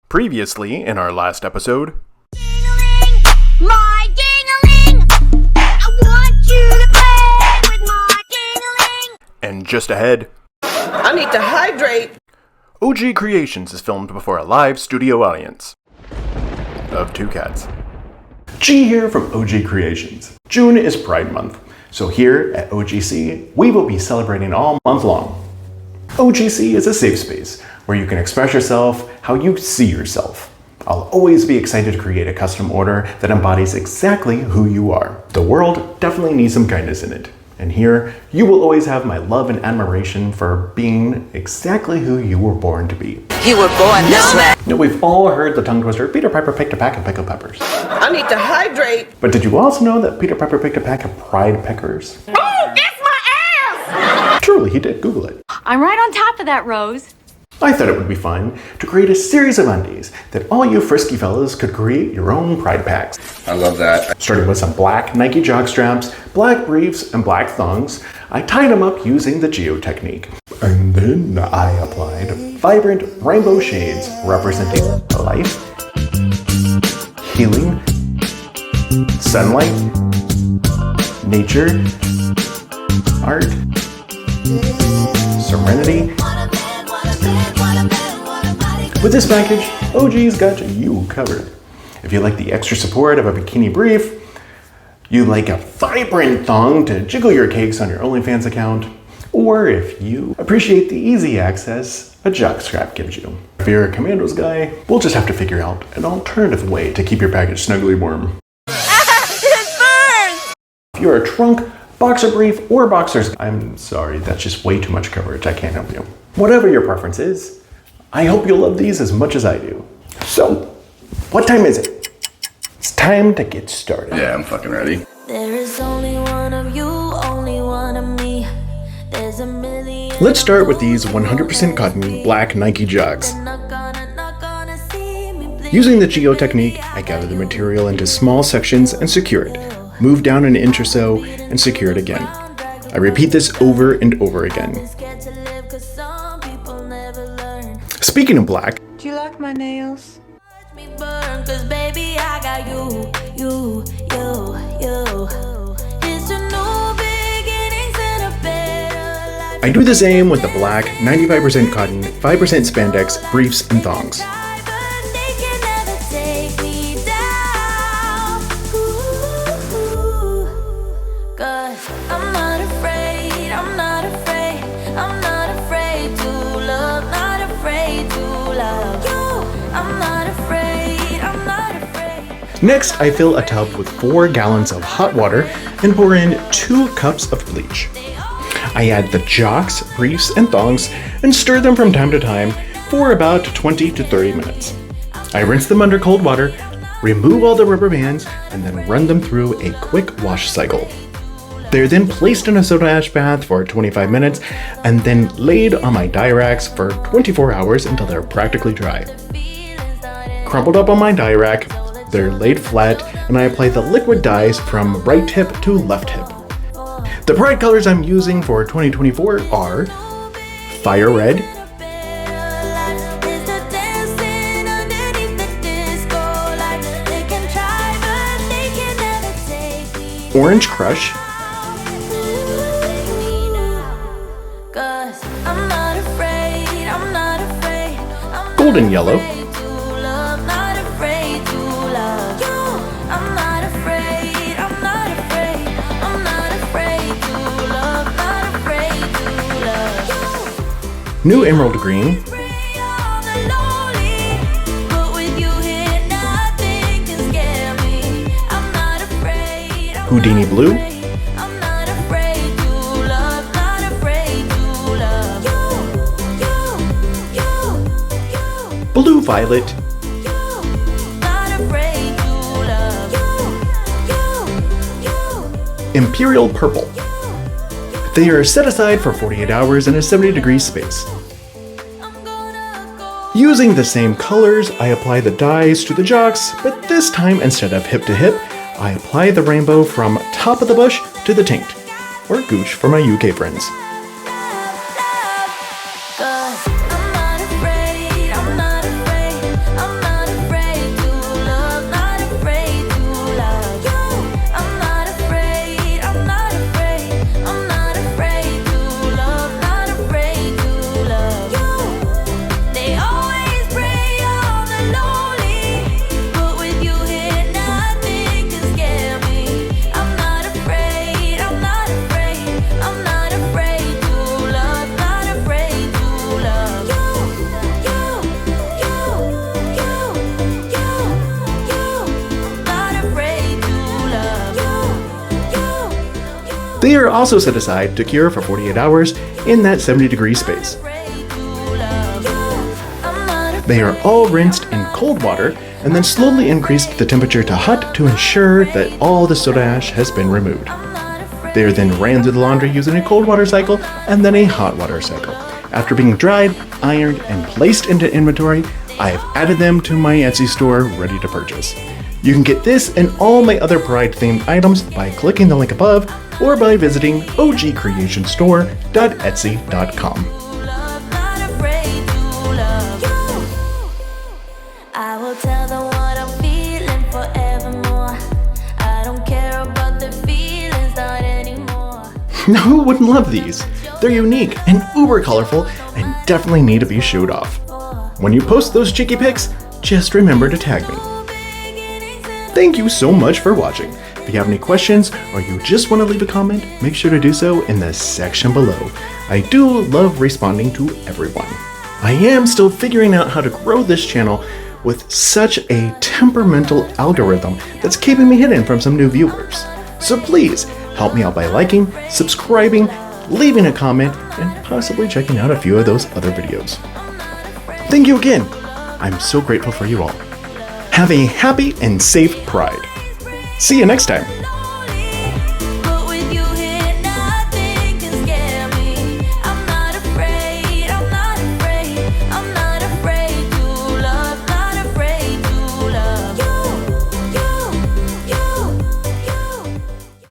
Previously, in our last episode... Ding-a-ling, my ding-a-ling, I want you to play with my ding-a-ling. And just ahead... I need to hydrate. OG Creations is filmed before a live studio audience of two cats. G here from OG Creations. June is Pride Month, so here at OGC, we will be celebrating all month long. OGC is a safe space where you can express yourself how you see yourself. I'll always be excited to create a custom order that embodies exactly who you are. The world definitely needs some kindness in it. And here, you will always have my love and admiration for being exactly who you were born to be. You were born this way. Now, we've all heard the tongue twister, Peter Piper picked a pack of pickled peppers. I need to hydrate. But did you also know that Peter Piper picked a pack of pride peckers? Oh, that's my ass! Truly, he did. Google it. I'm right on top of that, Rose. I thought it would be fun to create a series of undies that all you frisky fellas could create your own pride packs. I love that. Starting with some black Nike jockstraps, black briefs, and black thongs, I tied them up using the geo technique. And then I applied vibrant rainbow shades representing life, healing, sunlight, nature, art, serenity. With this package, OG's got you covered. If you like the extra support of a bikini brief, you like a vibrant thong to jiggle your cakes on your OnlyFans account, or if you appreciate the easy access a jockstrap gives you. If you're a Commandos guy, we'll just have to figure out an alternative way to keep your package snugly warm. It burns! If you're a trunk, boxer brief, or boxers, I'm sorry, that's just way too much coverage, I can't help you. Whatever your preference is, I hope you'll love these as much as I do. So, what time is it? It's time to get started. Yeah, I'm fucking ready. There is only one of you, only one of me. There's a million. Let's start with these 100% cotton black Nike jogs. Not gonna see me bleed. Using the geo technique, I gather the material into small sections and secure it. Move down an inch or so and secure it again. I repeat this over and over again. Scared to live 'cause some people never learn. Speaking of black, Do you like my nails? Watch me burn 'cause baby I got you. It's a new beginnings and a better life. I do the same with the black 95% cotton, 5% spandex briefs and thongs. But they can never take me down. Ooh, 'cause I'm not afraid, I'm not afraid, I'm not afraid to love, not afraid to love you. I'm not afraid, I'm not afraid. Next, I fill a tub with 4 gallons of hot water and pour in 2 cups of bleach. I add the jocks, briefs, and thongs and stir them from time to time for about 20 to 30 minutes. I rinse them under cold water, remove all the rubber bands, and then run them through a quick wash cycle. They're then placed in a soda ash bath for 25 minutes and then laid on my dye racks for 24 hours until they're practically dry. Crumpled up on my dye rack, they're laid flat, and I apply the liquid dyes from right hip to left hip. The pride colors I'm using for 2024 are Fire Red, Orange Crush, Golden Yellow, New Emerald Green, Houdini Blue, Blue Violet, Imperial Purple. They are set aside for 48 hours in a 70-degree space. Using the same colors, I apply the dyes to the jocks, but this time instead of hip to hip, I apply the rainbow from top of the bush to the taint, or gooch for my UK friends. I'm not afraid, I'm not afraid, I'm not They are also set aside to cure for 48 hours in that 70-degree space. They are all rinsed in cold water and then slowly increased the temperature to hot to ensure that all the soda ash has been removed. They are then ran through the laundry using a cold water cycle and then a hot water cycle. After being dried, ironed, and placed into inventory, I have added them to my Etsy store ready to purchase. You can get this and all my other Pride-themed items by clicking the link above or by visiting ogcreationstore.etsy.com. I will tell the one I'm feeling forevermore. I don't care about the feelings, not anymore. Now who wouldn't love these? They're unique and uber colorful and definitely need to be showed off. When you post those cheeky pics, just remember to tag me. Thank you so much for watching. If you have any questions or you just want to leave a comment, make sure to do so in the section below. I do love responding to everyone. I am still figuring out how to grow this channel with such a temperamental algorithm that's keeping me hidden from some new viewers. So please help me out by liking, subscribing, leaving a comment, and possibly checking out a few of those other videos. Thank you again. I'm so grateful for you all. Have a happy and safe Pride. See you next time.